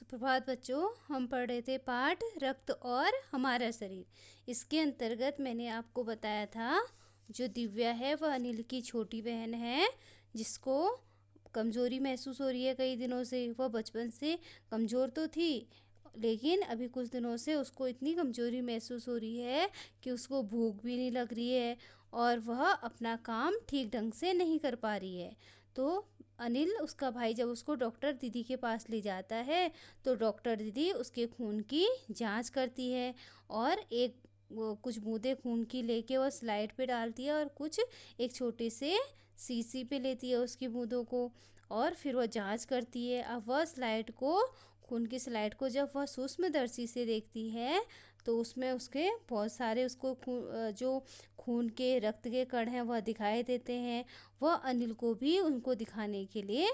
सुप्रभात बच्चों। हम पढ़ रहे थे पाठ रक्त और हमारा शरीर। इसके अंतर्गत मैंने आपको बताया था जो दिव्या है वह अनिल की छोटी बहन है, जिसको कमज़ोरी महसूस हो रही है कई दिनों से। वह बचपन से कमज़ोर तो थी, लेकिन अभी कुछ दिनों से उसको इतनी कमज़ोरी महसूस हो रही है कि उसको भूख भी नहीं लग रही है और वह अपना काम ठीक ढंग से नहीं कर पा रही है। तो अनिल, उसका भाई, जब उसको डॉक्टर दीदी के पास ले जाता है तो डॉक्टर दीदी उसके खून की जांच करती है और कुछ बूंदे खून की लेके वह स्लाइड पे डालती है और कुछ एक छोटे से शीशी पे लेती है उसकी बूंदों को, और फिर वह जांच करती है। अब वह स्लाइड को, खून की स्लाइड को जब वह सूक्ष्मदर्शी से देखती है तो उसमें उसके बहुत सारे उसको जो खून के रक्त के कण हैं वह दिखाई देते हैं। वह अनिल को भी उनको दिखाने के लिए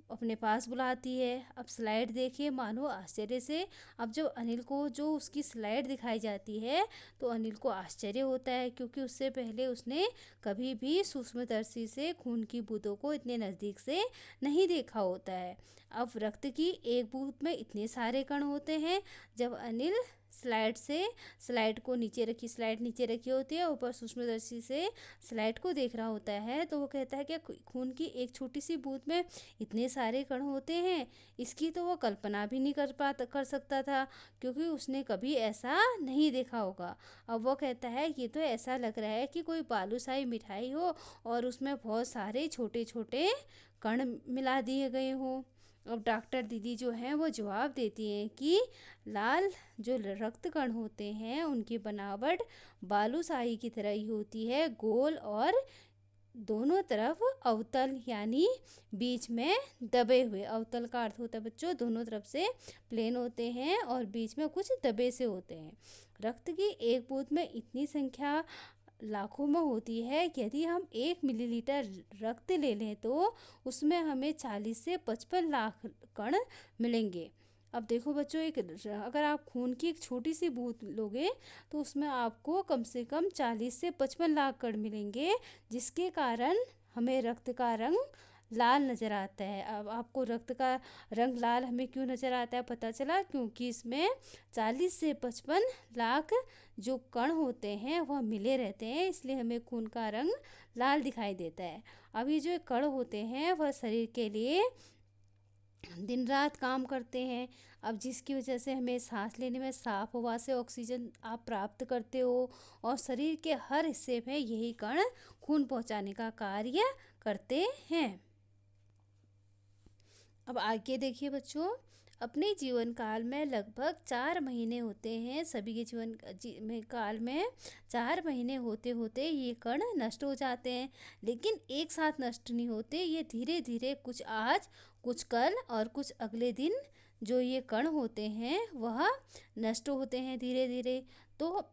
अपने पास बुलाती है। अब स्लाइड देखिए, मानो आश्चर्य से। अब जब अनिल को जो उसकी स्लाइड दिखाई जाती है तो अनिल को आश्चर्य होता है, क्योंकि उससे पहले उसने कभी भी सूक्ष्मदर्शी से खून की बूंदों को इतने नज़दीक से नहीं देखा होता है। अब रक्त की एक बूंद में इतने सारे कण होते हैं। जब अनिल स्लाइड को नीचे रखी, स्लाइड नीचे रखी होती है, ऊपर सूक्ष्मदर्शी से स्लाइड को देख रहा होता है, तो वो कहता है कि खून की एक छोटी सी बूंद में इतने सारे कण होते हैं। इसकी तो वो कल्पना भी नहीं कर सकता था, क्योंकि उसने कभी ऐसा नहीं देखा होगा। अब वो कहता है ये तो ऐसा लग रहा है कि कोई बालूशाही मिठाई हो और उसमें बहुत सारे छोटे छोटे कण मिला दिए गए हों। अब डॉक्टर दीदी जो हैं वो जवाब देती हैं कि लाल जो रक्त कण होते हैं उनकी बनावट बालूशाही की तरह ही होती है, गोल और दोनों तरफ अवतल, यानी बीच में दबे हुए। अवतल का अर्थ होता है बच्चों दोनों तरफ से प्लेन होते हैं और बीच में कुछ दबे से होते हैं। रक्त की एक बूंद में इतनी संख्या लाखों में होती है कि यदि हम 1 मिलीलीटर रक्त ले लें तो उसमें हमें 40 से 55 लाख कण मिलेंगे। अब देखो बच्चों, अगर आप खून की एक छोटी सी बूंद लोगे तो उसमें आपको कम से कम 40 से 55 लाख कण मिलेंगे, जिसके कारण हमें रक्त का रंग लाल नज़र आता है। अब आपको रक्त का रंग लाल हमें क्यों नज़र आता है पता चला, क्योंकि इसमें 40 से 55 लाख जो कण होते हैं वह मिले रहते हैं, इसलिए हमें खून का रंग लाल दिखाई देता है। अब ये जो कण होते हैं वह शरीर के लिए दिन रात काम करते हैं। अब जिसकी वजह से हमें सांस लेने में साफ हवा से ऑक्सीजन आप प्राप्त करते हो, और शरीर के हर हिस्से में यही कण खून पहुंचाने का कार्य करते हैं। अब आगे देखिए बच्चों, अपने जीवन काल में लगभग 4 महीने होते हैं। सभी के में काल में 4 महीने होते होते ये कण नष्ट हो जाते हैं, लेकिन एक साथ नष्ट नहीं होते। ये धीरे धीरे, कुछ आज कुछ कल और कुछ अगले दिन, जो ये कण होते हैं वह नष्ट होते हैं धीरे धीरे। तो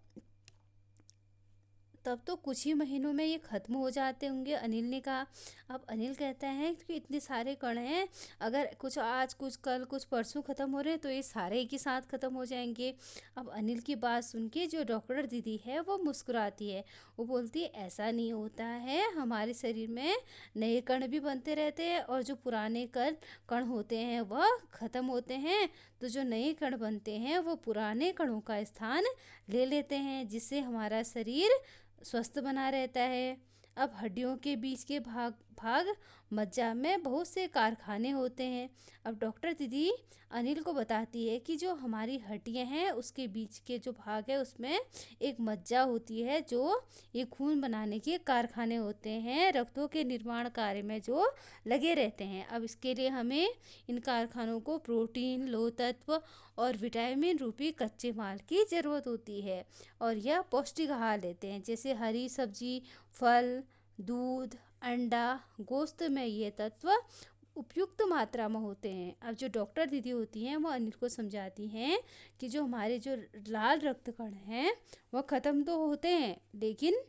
तब तो कुछ ही महीनों में ये ख़त्म हो जाते होंगे, अनिल ने कहा। अब अनिल कहता है कि इतने सारे कण हैं, अगर कुछ आज कुछ कल कुछ परसों ख़त्म हो रहे हैं तो ये सारे एक ही साथ ख़त्म हो जाएंगे। अब अनिल की बात सुन के जो डॉक्टर दीदी है वो मुस्कुराती है। वो बोलती है ऐसा नहीं होता है, हमारे शरीर में नए कण भी बनते रहते हैं और जो पुराने कण होते हैं वह ख़त्म होते हैं। तो जो नए कण बनते हैं वो पुराने कणों का स्थान ले लेते हैं, जिससे हमारा शरीर स्वस्थ बना रहता है। अब हड्डियों के बीच के भाग भाग मज्जा में बहुत से कारखाने होते हैं। अब डॉक्टर दीदी अनिल को बताती है कि जो हमारी हड्डियां हैं उसके बीच के जो भाग है उसमें एक मज्जा होती है, जो ये खून बनाने के कारखाने होते हैं, रक्तों के निर्माण कार्य में जो लगे रहते हैं। अब इसके लिए हमें इन कारखानों को प्रोटीन, लोह तत्व और विटामिन रूपी कच्चे माल की ज़रूरत होती है, और यह पौष्टिक आहार लेते हैं, जैसे हरी सब्जी, फल, दूध, अंडा, गोश्त में ये तत्व उपयुक्त मात्रा में होते हैं। अब जो डॉक्टर दीदी होती हैं वो अनिल को समझाती हैं कि जो हमारे जो लाल रक्त कण हैं वह ख़त्म तो होते हैं, लेकिन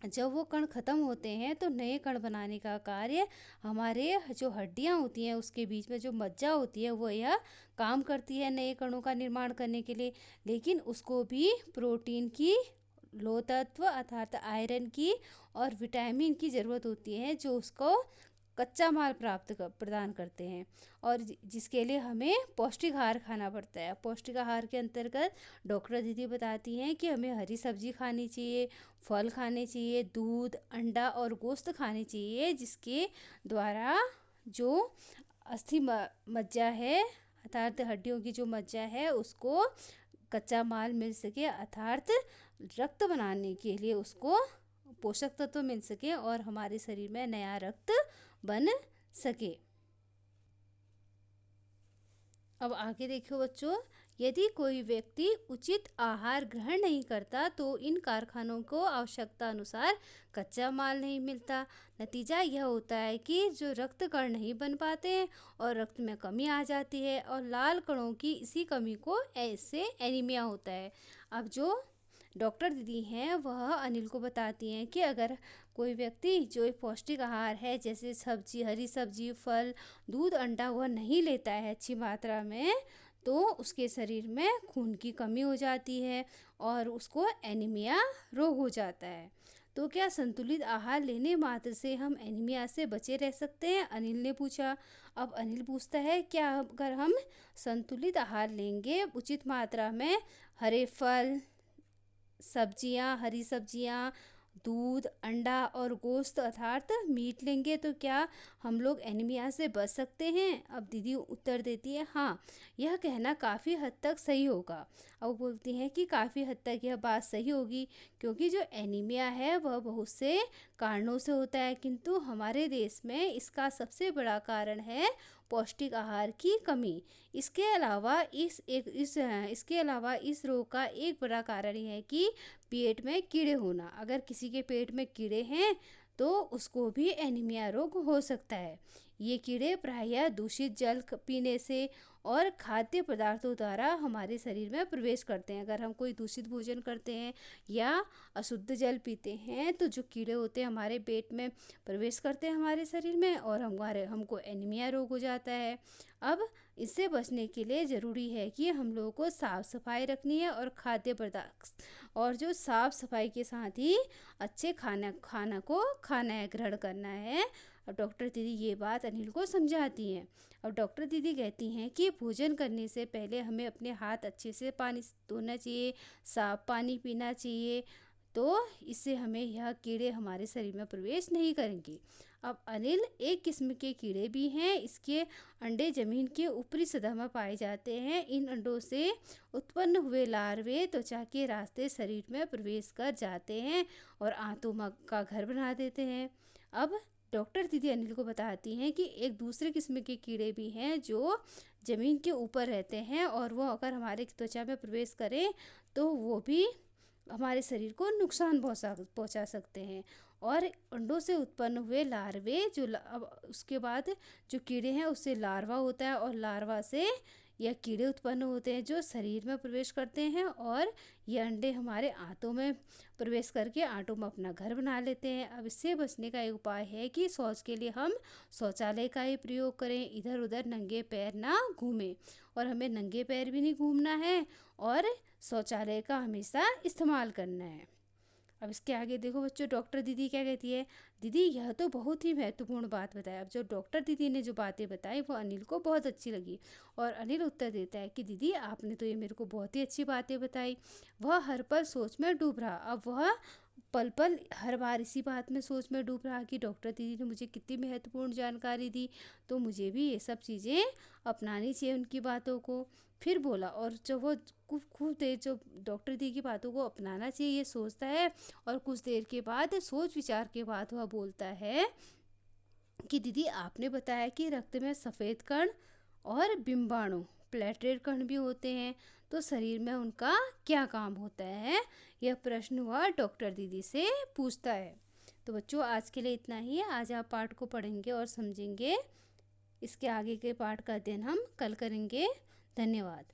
जब वो कण ख़त्म होते हैं तो नए कण बनाने का कार्य हमारे जो हड्डियां होती हैं उसके बीच में जो मज्जा होती है वो यह काम करती है नए कणों का निर्माण करने के लिए। लेकिन उसको भी प्रोटीन की, लोह तत्व अर्थात आयरन की और विटामिन की ज़रूरत होती है, जो उसको कच्चा माल प्रदान करते हैं और जिसके लिए हमें पौष्टिक आहार खाना पड़ता है। पौष्टिक आहार के अंतर्गत डॉक्टर दीदी बताती हैं कि हमें हरी सब्जी खानी चाहिए, फल खाने चाहिए, दूध, अंडा और गोश्त खाने चाहिए, जिसके द्वारा जो अस्थि मज्जा है अर्थात हड्डियों की जो मज्जा है उसको कच्चा माल मिल सके, अर्थात रक्त बनाने के लिए उसको पोषक तत्व मिल सके और हमारे शरीर में नया रक्त बन सके। अब आगे देखो बच्चों, यदि कोई व्यक्ति उचित आहार ग्रहण नहीं करता तो इन कारखानों को आवश्यकता अनुसार कच्चा माल नहीं मिलता। नतीजा यह होता है कि जो रक्त कण नहीं बन पाते हैं और रक्त में कमी आ जाती है और लाल कणों की इसी कमी को इससे एनीमिया होता है। अब जो डॉक्टर दीदी हैं वह अनिल को बताती हैं कि अगर कोई व्यक्ति जो एक पौष्टिक आहार है जैसे सब्जी, हरी सब्जी, फल, दूध, अंडा वह नहीं लेता है अच्छी मात्रा में, तो उसके शरीर में खून की कमी हो जाती है और उसको एनीमिया रोग हो जाता है। तो क्या संतुलित आहार लेने मात्र से हम एनीमिया से बचे रह सकते हैं? अनिल ने पूछा। अब अनिल पूछता है, क्या अगर हम संतुलित आहार लेंगे उचित मात्रा में, हरे फल, सब्जियां, हरी सब्जियां, दूध, अंडा और गोश्त अर्थात मीट लेंगे तो क्या हम लोग एनीमिया से बच सकते हैं? अब दीदी उत्तर देती है, हाँ, यह कहना काफ़ी हद तक सही होगा। अब बोलती हैं कि काफ़ी हद तक यह बात सही होगी क्योंकि जो एनीमिया है वह बहुत से कारणों से होता है, किंतु हमारे देश में इसका सबसे बड़ा कारण है पौष्टिक आहार की कमी। इसके अलावा इसके अलावा इस रोग का एक बड़ा कारण यह है कि पेट में कीड़े होना। अगर किसी के पेट में कीड़े हैं तो उसको भी एनीमिया रोग हो सकता है। ये कीड़े प्रायः दूषित जल पीने से और खाद्य पदार्थों द्वारा हमारे शरीर में प्रवेश करते हैं। अगर हम कोई दूषित भोजन करते हैं या अशुद्ध जल पीते हैं तो जो कीड़े होते हैं हमारे पेट में प्रवेश करते हैं हमारे शरीर में और हमको एनीमिया रोग हो जाता है। अब इससे बचने के लिए ज़रूरी है कि हम लोगों को साफ़ सफाई रखनी है और खाद्य पदार्थ और जो साफ़ सफाई के साथ ही अच्छे खाना को खाना है, ग्रहण करना है। और डॉक्टर दीदी ये बात अनिल को समझाती हैं। और डॉक्टर दीदी कहती हैं कि भोजन करने से पहले हमें अपने हाथ अच्छे से पानी धोना चाहिए, साफ पानी पीना चाहिए, तो इससे हमें यह कीड़े हमारे शरीर में प्रवेश नहीं करेंगे। अब अनिल एक किस्म के कीड़े भी हैं। इसके अंडे जमीन के ऊपरी सतह में पाए जाते हैं। इन अंडों से उत्पन्न हुए लार्वे त्वचा के रास्ते शरीर में प्रवेश कर जाते हैं और आंतों का घर बना देते हैं। अब डॉक्टर दीदी अनिल को बताती हैं कि एक दूसरे किस्म के कीड़े भी हैं जो ज़मीन के ऊपर रहते हैं और वो अगर हमारे त्वचा में प्रवेश करें तो वो भी हमारे शरीर को नुकसान पहुंचा सकते हैं। और अंडों से उत्पन्न हुए लार्वे अब उसके बाद जो कीड़े हैं उससे लार्वा होता है और लार्वा से यह कीड़े उत्पन्न होते हैं जो शरीर में प्रवेश करते हैं और ये अंडे हमारे आंतों में प्रवेश करके आंतों में अपना घर बना लेते हैं। अब इससे बचने का एक उपाय है कि शौच के लिए हम शौचालय का ही प्रयोग करें, इधर उधर नंगे पैर ना घूमें और हमें नंगे पैर भी नहीं घूमना है और शौचालय का हमेशा इस्तेमाल करना है। अब इसके आगे देखो बच्चों, डॉक्टर दीदी क्या कहती है। दीदी यह तो बहुत ही महत्वपूर्ण बात बताया। अब जो डॉक्टर दीदी ने जो बातें बताई वो अनिल को बहुत अच्छी लगी और अनिल उत्तर देता है कि दीदी आपने तो ये मेरे को बहुत ही अच्छी बातें बताई। वह हर पल सोच में डूब रहा। अब वह पल पल हर बार इसी बात में सोच में डूब रहा कि डॉक्टर दीदी ने मुझे कितनी महत्वपूर्ण जानकारी दी, तो मुझे भी ये सब चीज़ें अपनानी चाहिए उनकी बातों को। फिर बोला और जब वो खूब देर जो डॉक्टर दीदी की बातों को अपनाना चाहिए ये सोचता है और कुछ देर के बाद सोच विचार के बाद वह बोलता है कि दीदी आपने बताया कि रक्त में सफ़ेद कण और बिंबाणु प्लेटलेट कण भी होते हैं, तो शरीर में उनका क्या काम होता है? यह प्रश्न वह डॉक्टर दीदी से पूछता है। तो बच्चों आज के लिए इतना ही। आज आप पाठ को पढ़ेंगे और समझेंगे। इसके आगे के पाठ का अध्ययन हम कल करेंगे। धन्यवाद।